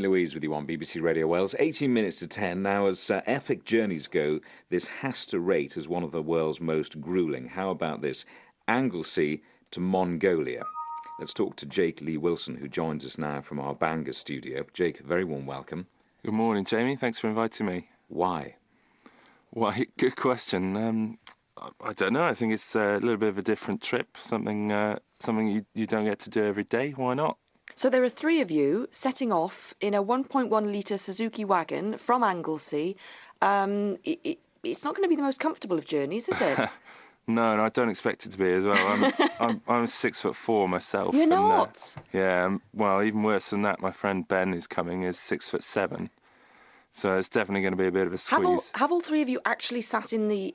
Louise with you on BBC Radio Wales. 18 minutes to 10. Now, as epic journeys go, this has to rate as one of the world's most gruelling. How about this? Anglesey to Mongolia. Let's talk to Jake Lee Wilson, who joins us now from our Bangor studio. Jake, a very warm welcome. Good morning, Jamie. Thanks for inviting me. Why? Why? Good question. I don't know. I think it's a little bit of a different trip. Something you don't get to do every day. Why not? So there are three of you setting off in a 1.1 litre Suzuki wagon from Anglesey. It's not going to be the most comfortable of journeys, is it? No, I don't expect it to be as well. I'm 6'4" myself. You're not? Well, even worse than that, my friend Ben is coming, is 6'7". So it's definitely going to be a bit of a squeeze. Have all three of you actually sat in the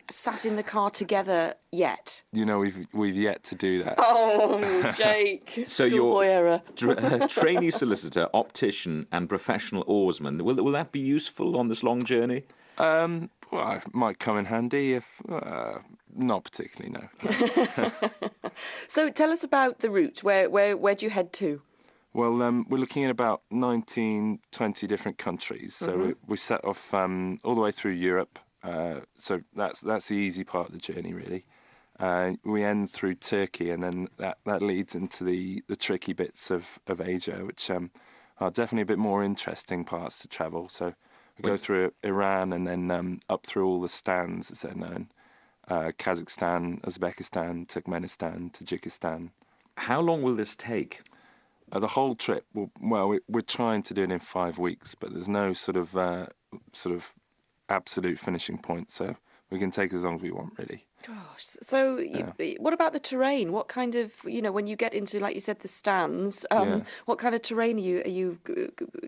car together yet? You know, we've yet to do that. Oh, Jake. So Schoolboy you're error. trainee solicitor, optician and professional oarsman. Will that be useful on this long journey? Well, it might come in handy if... not particularly, no. So tell us about the route. Where do you head to? Well, we're looking at about 19, 20 different countries. So we set off all the way through Europe. So that's the easy part of the journey, really. We end through Turkey, and then that leads into the tricky bits of Asia, which are definitely a bit more interesting parts to travel. So we go through Iran and then up through all the stans, as they're known. Kazakhstan, Uzbekistan, Turkmenistan, Tajikistan. How long will this take? The whole trip, we're trying to do it in 5 weeks, but there's no sort of absolute finishing point, so we can take as long as we want, really. Gosh, so what about the terrain? What kind of, when you get into, like you said, the stands, what kind of terrain are you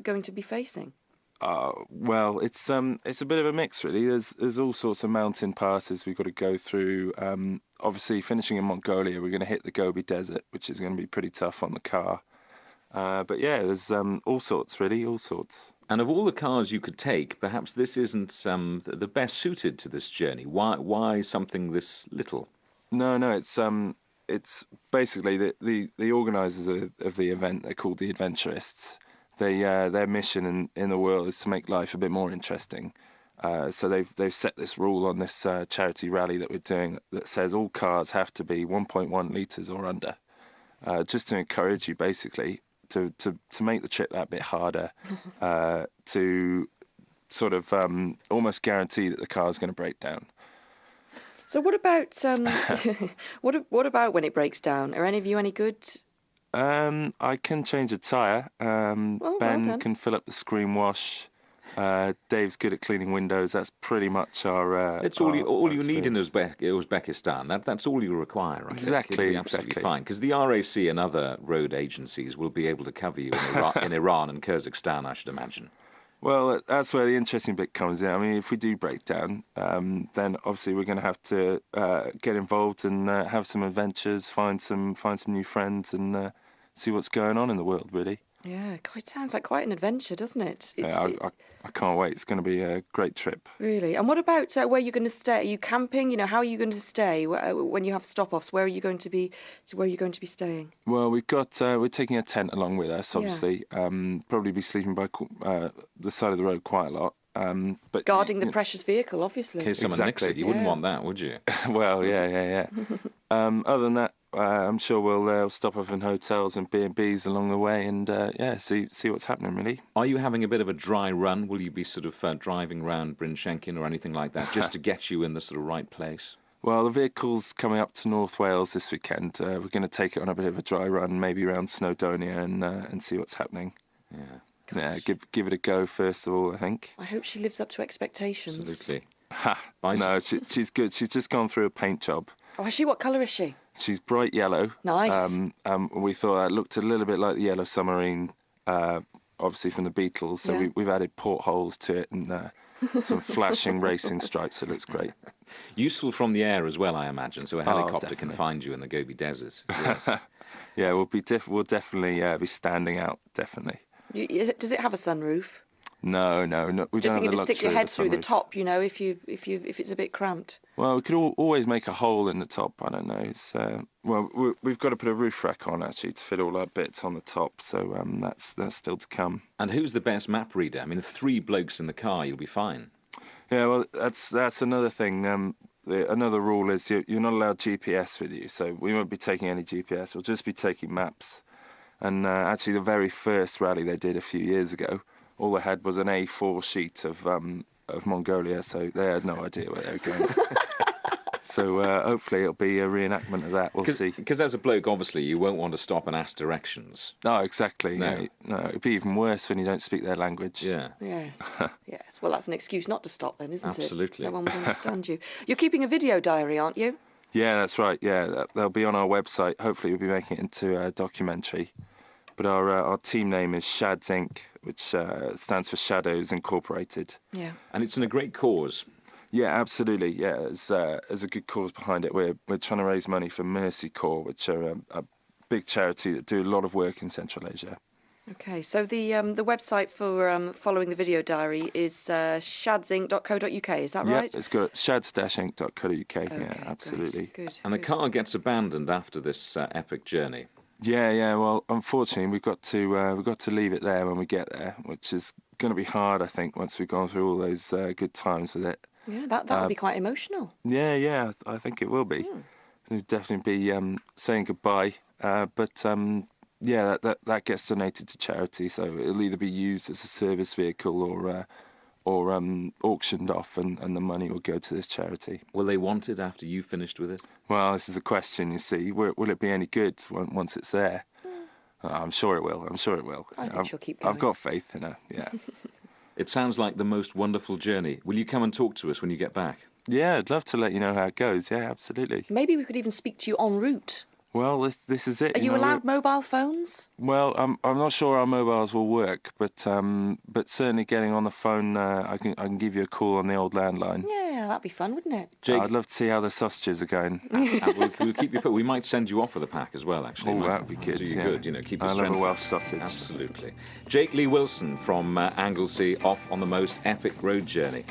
going to be facing? Well, it's a bit of a mix, really. There's all sorts of mountain passes we've got to go through. Obviously, finishing in Mongolia, we're going to hit the Gobi Desert, which is going to be pretty tough on the car. But yeah, there's all sorts, really, all sorts. And of all the cars you could take, perhaps this isn't the best suited to this journey. Why something this little? No, it's basically the organisers of the event. They're called the Adventurists. Their mission in the world is to make life a bit more interesting. So they've set this rule on this charity rally that we're doing that says all cars have to be 1.1 litres or under, just to encourage you, basically, to make the trip that bit harder, to sort of almost guarantee that the car's going to break down. So what about what about when it breaks down? Are any of you any good? I can change a tyre. Ben can fill up the screen wash. Dave's good at cleaning windows. That's pretty much our. It's all you need in Uzbekistan. That's all you require, right? Exactly, absolutely fine. Because the RAC and other road agencies will be able to cover you in Iran and Kazakhstan, I should imagine. Well, that's where the interesting bit comes in. I mean, if we do break down, then obviously we're going to have to get involved and have some adventures, find some new friends, and see what's going on in the world, really. Yeah, it sounds like quite an adventure, doesn't it? I can't wait. It's going to be a great trip. Really? And what about where you're going to stay? Are you camping? How are you going to stay when you have stop-offs? Where are you going to be staying? Well, we're taking a tent along with us, obviously. Yeah. Probably be sleeping by the side of the road quite a lot. But guarding the precious vehicle, obviously. In case someone nicks it, you wouldn't want that, would you? Well, yeah. Other than that, I'm sure we'll stop off in hotels and B&Bs along the way and, see what's happening, really. Are you having a bit of a dry run? Will you be sort of driving around Bryn Shenkin or anything like that, just to get you in the sort of right place? Well, the vehicle's coming up to North Wales this weekend. We're going to take it on a bit of a dry run, maybe around Snowdonia and see what's happening. Yeah. Gosh. Yeah, give it a go first of all, I think. I hope she lives up to expectations. Absolutely. No, she's good. She's just gone through a paint job. Oh, is she? What colour is she? She's bright yellow. Nice. We thought that looked a little bit like the Yellow Submarine, obviously from the Beatles. So we've added portholes to it and some flashing racing stripes. It looks great. Useful from the air as well, I imagine. So a helicopter can find you in the Gobi Desert. Yes. Yeah, we'll definitely be standing out. Definitely. Does it have a sunroof? No. We Just don't have thinking the to stick your luxury of head a through the sunroof. top, you know, if it's a bit cramped. Well, we could always make a hole in the top. I don't know. It's we've got to put a roof rack on actually to fit all our bits on the top. So that's still to come. And who's the best map reader? I mean, 3 blokes in the car, you'll be fine. Yeah, well, that's another thing. Another rule is you're not allowed GPS with you, so we won't be taking any GPS. We'll just be taking maps. And actually, the very first rally they did a few years ago, all they had was an A4 sheet of Mongolia, so they had no idea where they were going. So hopefully it'll be a reenactment of that. We'll see. Because as a bloke, obviously, you won't want to stop and ask directions. Oh, exactly. No. No, it'd be even worse when you don't speak their language. Yeah. Yes. Yes. Well, that's an excuse not to stop then, isn't it? Absolutely. No one will understand you. You're keeping a video diary, aren't you? Yeah, that's right. Yeah, they'll be on our website. Hopefully, we'll be making it into a documentary. But our team name is Shads Inc., which stands for Shadows Incorporated. Yeah. And it's in a great cause. Yeah, absolutely. Yeah, there's a good cause behind it. We're trying to raise money for Mercy Corps, which are a big charity that do a lot of work in Central Asia. Okay, so the website for following the video diary is shadzinc.co.uk, is that right? Yeah, it's got shads-inc.co.uk. Okay, Yeah, absolutely. Good. And the good. car gets abandoned after this epic journey. Yeah. Well, unfortunately, we've got to leave it there when we get there, which is going to be hard, I think, once we've gone through all those good times with it. Yeah, that would be quite emotional. Yeah, I think it will be. We'll definitely be saying goodbye. But yeah, that gets donated to charity, so it'll either be used as a service vehicle or auctioned off, and the money will go to this charity. Will they want it after you finished with it? Well, this is a question, you see. Will it be any good once it's there? I'm sure it will. I think she'll keep going. I've got faith in her, yeah. It sounds like the most wonderful journey. Will you come and talk to us when you get back? Yeah, I'd love to let you know how it goes. Yeah, absolutely. Maybe we could even speak to you en route. Well, this is it. Are you allowed mobile phones? Well, I'm not sure our mobiles will work, but certainly getting on the phone, I can give you a call on the old landline. Yeah, that'd be fun, wouldn't it? Jake, I'd love to see how the sausages are going. we'll keep you put. We might send you off with a pack as well, actually. Oh, that'd be good. Do you yeah. good, keep your I strength. love a Welsh sausage. Absolutely. Jake Lee Wilson from Anglesey off on the most epic road journey.